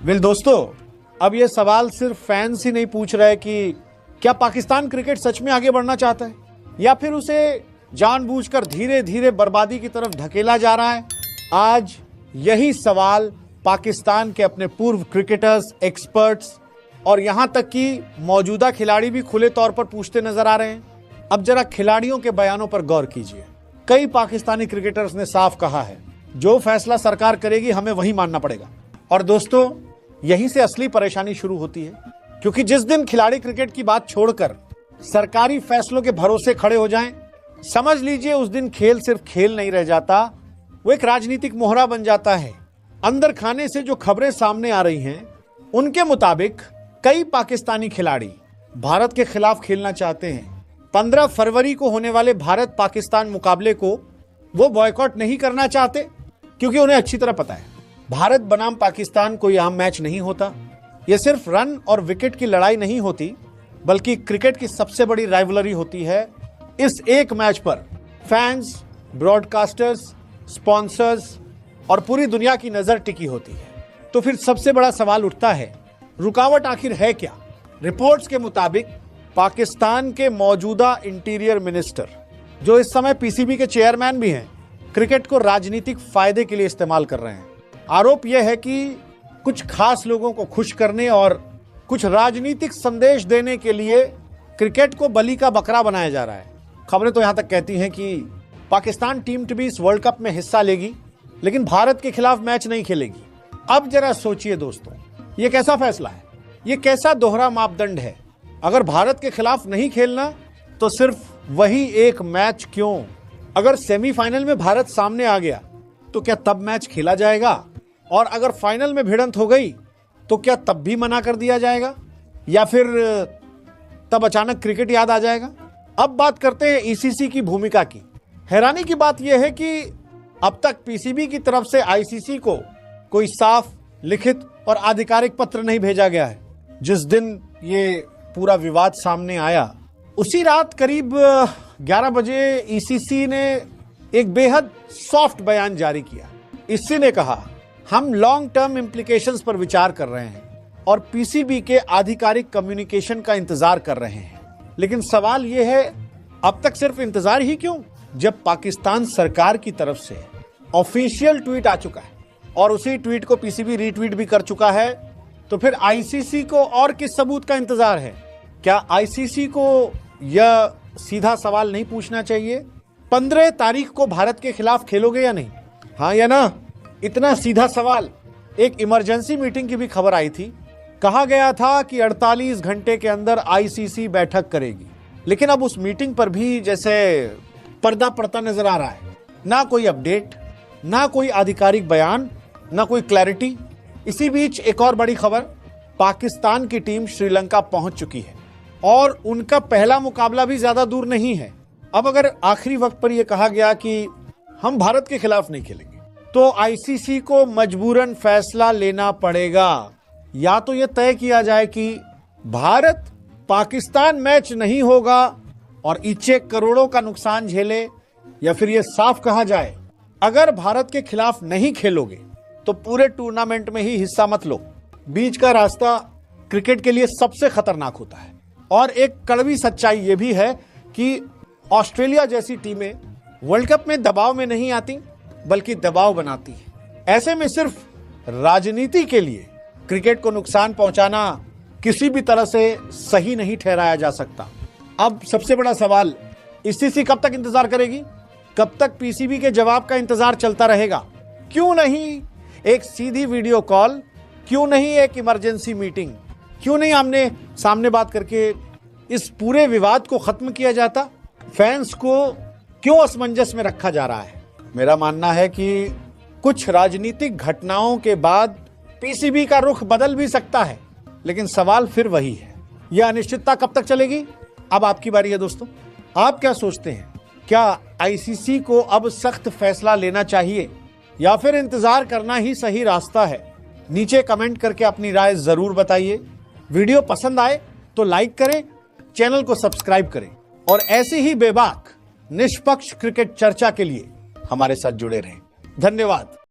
Well दोस्तों, अब ये सवाल सिर्फ फैंस ही नहीं पूछ रहे कि क्या पाकिस्तान क्रिकेट सच में आगे बढ़ना चाहता है या फिर उसे जानबूझकर धीरे धीरे बर्बादी की तरफ धकेला जा रहा है। आज यही सवाल पाकिस्तान के अपने पूर्व क्रिकेटर्स, एक्सपर्ट्स और यहां तक कि मौजूदा खिलाड़ी भी खुले तौर पर पूछते नजर आ रहे हैं। अब जरा खिलाड़ियों के बयानों पर गौर कीजिए। कई पाकिस्तानी क्रिकेटर्स ने साफ कहा है, जो फैसला सरकार करेगी हमें वही मानना पड़ेगा। और दोस्तों, यहीं से असली परेशानी शुरू होती है, क्योंकि जिस दिन खिलाड़ी क्रिकेट की बात छोड़कर सरकारी फैसलों के भरोसे खड़े हो जाएं, समझ लीजिए उस दिन खेल सिर्फ खेल नहीं रह जाता, वो एक राजनीतिक मोहरा बन जाता है। अंदर खाने से जो खबरें सामने आ रही हैं, उनके मुताबिक कई पाकिस्तानी खिलाड़ी भारत के खिलाफ खेलना चाहते हैं। 15 फरवरी को होने वाले भारत पाकिस्तान मुकाबले को वो बॉयकॉट नहीं करना चाहते, क्योंकि उन्हें अच्छी तरह पता है भारत बनाम पाकिस्तान कोई आम मैच नहीं होता। यह सिर्फ रन और विकेट की लड़ाई नहीं होती, बल्कि क्रिकेट की सबसे बड़ी राइवलरी होती है। इस एक मैच पर फैंस, ब्रॉडकास्टर्स, स्पॉन्सर्स और पूरी दुनिया की नजर टिकी होती है। तो फिर सबसे बड़ा सवाल उठता है, रुकावट आखिर है क्या? रिपोर्ट्स के मुताबिक पाकिस्तान के मौजूदा इंटीरियर मिनिस्टर, जो इस समय पीसीबी के चेयरमैन भी हैं, क्रिकेट को राजनीतिक फायदे के लिए इस्तेमाल कर रहे हैं। आरोप यह है कि कुछ खास लोगों को खुश करने और कुछ राजनीतिक संदेश देने के लिए क्रिकेट को बलि का बकरा बनाया जा रहा है। खबरें तो यहां तक कहती हैं कि पाकिस्तान टीम भी इस वर्ल्ड कप में हिस्सा लेगी, लेकिन भारत के खिलाफ मैच नहीं खेलेगी। अब जरा सोचिए दोस्तों, यह कैसा फैसला है? यह कैसा दोहरा मापदंड है? अगर भारत के खिलाफ नहीं खेलना तो सिर्फ वही एक मैच क्यों? अगर सेमीफाइनल में भारत सामने आ गया तो क्या तब मैच खेला जाएगा? और अगर फाइनल में भिड़ंत हो गई तो क्या तब भी मना कर दिया जाएगा, या फिर तब अचानक क्रिकेट याद आ जाएगा? अब बात करते हैं ईसीसी की भूमिका की। हैरानी की बात यह है कि अब तक पीसीबी की तरफ से आईसीसी को कोई साफ, लिखित और आधिकारिक पत्र नहीं भेजा गया है। जिस दिन ये पूरा विवाद सामने आया, उसी रात करीब 11 बजे ईसीसी ने एक बेहद सॉफ्ट बयान जारी किया। ईसीसी ने कहा, हम लॉन्ग टर्म इम्प्लीकेशंस पर विचार कर रहे हैं और पीसीबी के आधिकारिक कम्युनिकेशन का इंतजार कर रहे हैं। लेकिन सवाल यह है, अब तक सिर्फ इंतजार ही क्यों, जब पाकिस्तान सरकार की तरफ से ऑफिशियल ट्वीट आ चुका है और उसी ट्वीट को पीसीबी रीट्वीट भी कर चुका है, तो फिर आईसीसी को और किस सबूत का इंतजार है? क्या आईसीसी को यह सीधा सवाल नहीं पूछना चाहिए, 15 तारीख को भारत के खिलाफ खेलोगे या नहीं? हाँ या ना? इतना सीधा सवाल। एक इमरजेंसी मीटिंग की भी खबर आई थी, कहा गया था कि 48 घंटे के अंदर आईसीसी बैठक करेगी, लेकिन अब उस मीटिंग पर भी जैसे पर्दा पड़ता नजर आ रहा है। ना कोई अपडेट, ना कोई आधिकारिक बयान, ना कोई क्लैरिटी। इसी बीच एक और बड़ी खबर, पाकिस्तान की टीम श्रीलंका पहुंच चुकी है और उनका पहला मुकाबला भी ज्यादा दूर नहीं है। अब अगर आखिरी वक्त पर यह कहा गया कि हम भारत के खिलाफ नहीं खेलेंगे, तो आईसीसी को मजबूरन फैसला लेना पड़ेगा। या तो यह तय किया जाए कि भारत पाकिस्तान मैच नहीं होगा और इच्छे करोड़ों का नुकसान झेले, या फिर यह साफ कहा जाए, अगर भारत के खिलाफ नहीं खेलोगे तो पूरे टूर्नामेंट में ही हिस्सा मत लो। बीच का रास्ता क्रिकेट के लिए सबसे खतरनाक होता है। और एक कड़वी सच्चाई यह भी है कि ऑस्ट्रेलिया जैसी टीमें वर्ल्ड कप में दबाव में नहीं आती, बल्कि दबाव बनाती है। ऐसे में सिर्फ राजनीति के लिए क्रिकेट को नुकसान पहुंचाना किसी भी तरह से सही नहीं ठहराया जा सकता। अब सबसे बड़ा सवाल, ईसीसी कब तक इंतजार करेगी? कब तक पीसीबी के जवाब का इंतजार चलता रहेगा? क्यों नहीं एक सीधी वीडियो कॉल, क्यों नहीं एक इमरजेंसी मीटिंग, क्यों नहीं आमने सामने बात करके इस पूरे विवाद को खत्म किया जाता? फैंस को क्यों असमंजस में रखा जा रहा है? मेरा मानना है कि कुछ राजनीतिक घटनाओं के बाद पीसीबी का रुख बदल भी सकता है, लेकिन सवाल फिर वही है, यह अनिश्चितता कब तक चलेगी? अब आपकी बारी है दोस्तों, आप क्या सोचते हैं? क्या आईसीसी को अब सख्त फैसला लेना चाहिए या फिर इंतजार करना ही सही रास्ता है? नीचे कमेंट करके अपनी राय जरूर बताइए। वीडियो पसंद आए तो लाइक करें, चैनल को सब्सक्राइब करें और ऐसी ही बेबाक निष्पक्ष क्रिकेट चर्चा के लिए हमारे साथ जुड़े रहें। धन्यवाद।